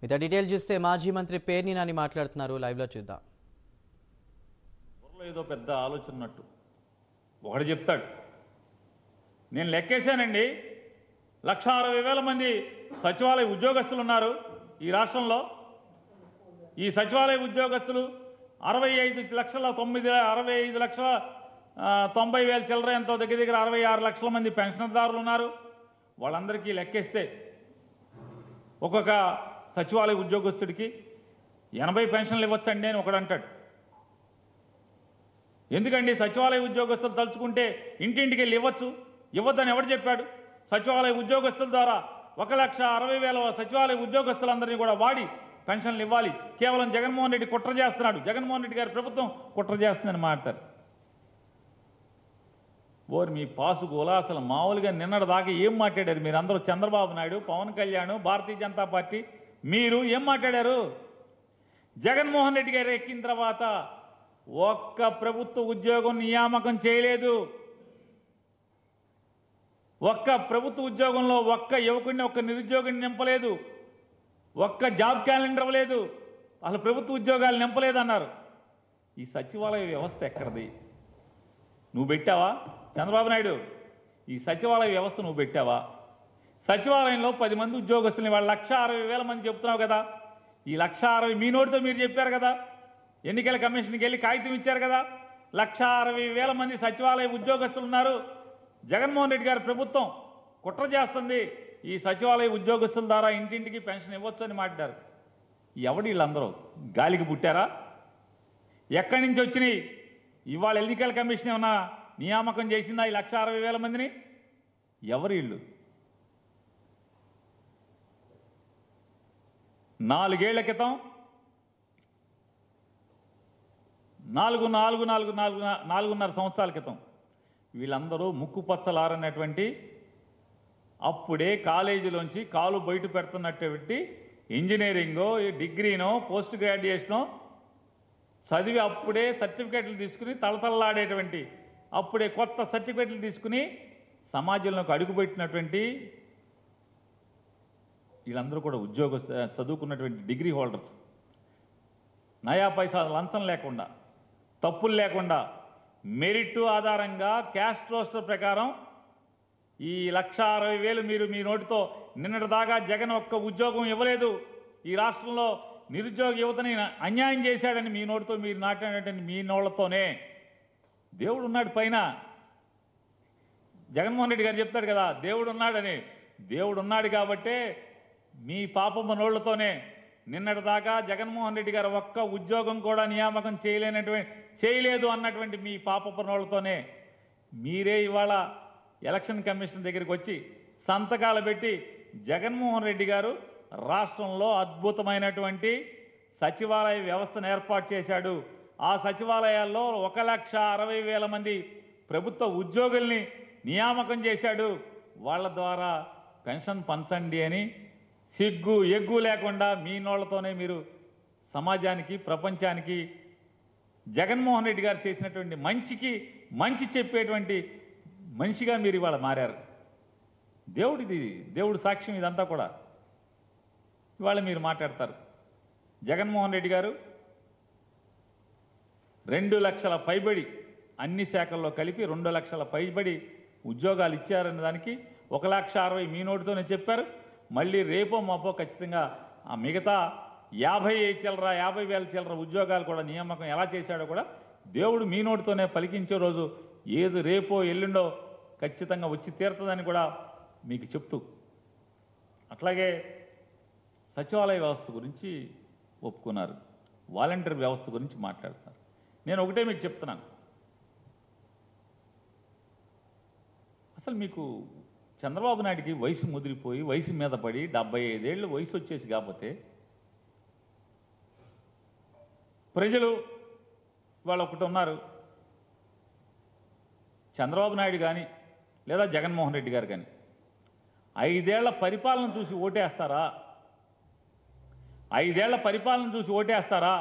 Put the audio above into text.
మిగతా డీటెయిల్ చూస్తే మాజీ మంత్రి పేర్ని నాని మాట్లాడుతున్నారు. లైవ్లో చూద్దాం. ఏదో పెద్ద ఆలోచన ఉన్నట్టు ఒకటి చెప్తాడు. నేను లెక్కేశానండి, 1,60,000 మంది సచివాలయ ఉద్యోగస్తులు ఉన్నారు ఈ రాష్ట్రంలో. ఈ సచివాలయ ఉద్యోగస్తులు 65,90,000 చిల్లర ఎంతో దగ్గర 66 లక్షల మంది పెన్షన్దారులు ఉన్నారు. వాళ్ళందరికీ లెక్కేస్తే ఒక్కొక్క సచివాలయ ఉద్యోగస్తుడికి 80 పెన్షన్లు ఇవ్వచ్చండి అని ఒకడు అంటాడు. ఎందుకండి సచివాలయ ఉద్యోగస్తులు తలుచుకుంటే ఇంటింటికి వెళ్ళి ఇవ్వచ్చు, ఇవ్వద్దని ఎవడు చెప్పాడు? సచివాలయ ఉద్యోగస్తుల ద్వారా 1,60,000 సచివాలయ ఉద్యోగస్తులందరినీ కూడా వాడి పెన్షన్లు ఇవ్వాలి. కేవలం జగన్మోహన్ రెడ్డి కుట్ర చేస్తున్నాడు, జగన్మోహన్ రెడ్డి గారి ప్రభుత్వం కుట్ర చేస్తుందని మాట్లాడతారు. ఓరు మీ పాసుగోల అసలు మామూలుగా నిన్నటి దాకా ఏం మాట్లాడారు మీరు అందరూ? చంద్రబాబు నాయుడు, పవన్ కళ్యాణ్, భారతీయ జనతా పార్టీ మీరు ఏం మాట్లాడారు? జగన్మోహన్ రెడ్డి గారు ఎక్కిన తర్వాత ఒక్క ప్రభుత్వ ఉద్యోగం నియామకం చేయలేదు. ఒక్క ప్రభుత్వ ఉద్యోగంలో ఒక్క యువకుడిని, ఒక్క నిరుద్యోగిని నింపలేదు. ఒక్క జాబ్ క్యాలెండర్ ఇవ్వలేదు. అసలు ప్రభుత్వ ఉద్యోగాలు నింపలేదన్నారు. ఈ సచివాలయ వ్యవస్థ ఎక్కడిది? నువ్వు పెట్టావా చంద్రబాబు నాయుడు? ఈ సచివాలయ వ్యవస్థ నువ్వు పెట్టావా? సచివాలయంలో 10 మంది ఉద్యోగస్తుల్ని వాళ్ళు 1,60,000 మంది చెప్తున్నావు కదా. ఈ 1,60,000 మీ నోటితో మీరు చెప్పారు కదా. ఎన్నికల కమిషన్కి వెళ్ళి కాగితం ఇచ్చారు కదా. 1,60,000 మంది సచివాలయ ఉద్యోగస్తులు ఉన్నారు. జగన్మోహన్ రెడ్డి గారి ప్రభుత్వం కుట్ర చేస్తుంది. ఈ సచివాలయ ఉద్యోగస్తుల ద్వారా ఇంటింటికి పెన్షన్ ఇవ్వచ్చు అని మాట్లాడారు. ఎవడు వీళ్ళందరూ? గాలికి పుట్టారా? ఎక్కడి నుంచి వచ్చినాయి? ఇవాళ ఎన్నికల కమిషన్ ఏమన్నా నియామకం చేసిందా ఈ 1,60,000 మందిని? ఎవరు వీళ్ళు? 4 ఏళ్ల క్రితం 4.5 సంవత్సరాల క్రితం వీళ్ళందరూ ముక్కుపచ్చలారన్నటువంటి, అప్పుడే కాలేజీలోంచి కాలు బయట పెడుతున్నటువంటి ఇంజనీరింగో, డిగ్రీనో, పోస్ట్ గ్రాడ్యుయేషనో చదివి అప్పుడే సర్టిఫికేట్లు తీసుకుని తలతల్లాడేటువంటి, అప్పుడే కొత్త సర్టిఫికేట్లు తీసుకుని సమాజంలోకి అడుగుపెట్టినటువంటి వీళ్ళందరూ కూడా చదువుకున్నటువంటి డిగ్రీ హోల్డర్స్. నయా పైసా లంచం లేకుండా, తప్పులు లేకుండా, మెరిట్ ఆధారంగా క్యాస్ట్ రోస్టర్ ప్రకారం ఈ 1,60,000 మీరు మీ నోటితో నిన్నటి దాకా జగన్ ఒక్క ఉద్యోగం ఇవ్వలేదు, ఈ రాష్ట్రంలో నిరుద్యోగ యువతని అన్యాయం చేశాడని మీ నోటితో మీరు నాటినటువంటి మీ నోళ్లతోనే. దేవుడు ఉన్నాడు పైన. జగన్మోహన్ రెడ్డి గారు చెప్తాడు కదా దేవుడు ఉన్నాడని. దేవుడు ఉన్నాడు కాబట్టే మీ పాపమ్మ నోళ్లతోనే నిన్నటి దాకా జగన్మోహన్ రెడ్డి గారు ఒక్క ఉద్యోగం కూడా నియామకం చేయలేదు అన్నటువంటి మీ పాపపు నోళ్లతోనే మీరే ఇవాళ ఎలక్షన్ కమిషన్ దగ్గరికి వచ్చి సంతకాలు పెట్టి జగన్మోహన్ రెడ్డి గారు రాష్ట్రంలో అద్భుతమైనటువంటి సచివాలయ వ్యవస్థను ఏర్పాటు చేశాడు. ఆ సచివాలయాల్లో 1,60,000 మంది ప్రభుత్వ ఉద్యోగుల్ని నియామకం చేశాడు. వాళ్ళ ద్వారా పెన్షన్ పంచండి అని సిగ్గు ఎగ్గు లేకుండా మీ నోళ్లతోనే మీరు సమాజానికి, ప్రపంచానికి జగన్మోహన్ రెడ్డి గారు చేసినటువంటి మంచికి మంచి చెప్పేటువంటి మనిషిగా మీరు ఇవాళ మారారు. దేవుడు సాక్ష్యం ఇదంతా కూడా. ఇవాళ మీరు మాట్లాడతారు జగన్మోహన్ రెడ్డి గారు 2 లక్షల పైబడి అన్ని శాఖల్లో కలిపి 2 లక్షల పైబడి ఉద్యోగాలు ఇచ్చారన్న దానికి 1,60,000 మీ నోటితోనే చెప్పారు. మళ్ళీ రేపో మాపో ఖచ్చితంగా ఆ మిగతా 50,000 చిల్లర ఉద్యోగాలు కూడా నియామకం ఎలా చేశాడో కూడా దేవుడు మీ నోటితోనే పలికించే రోజు ఏది రేపో ఎల్లుండో ఖచ్చితంగా వచ్చి తీరుతుందని కూడా మీకు చెప్తూ, అట్లాగే సచివాలయ వ్యవస్థ గురించి ఒప్పుకున్నారు, వాలంటీర్ వ్యవస్థ గురించి మాట్లాడుతున్నారు. నేను ఒకటే మీకు చెప్తున్నాను, అసలు మీకు చంద్రబాబు నాయుడికి వయసు ముదిరిపోయి వయసు మీద పడి 75 ఏళ్ళు వయసు వచ్చేసి కాకపోతే ప్రజలు వాళ్ళు ఒకటి ఉన్నారు, చంద్రబాబు నాయుడు కానీ లేదా జగన్మోహన్ రెడ్డి గారు కానీ 5 ఏళ్ల పరిపాలన చూసి ఓటేస్తారా? 5 ఏళ్ల పరిపాలన చూసి ఓటేస్తారా?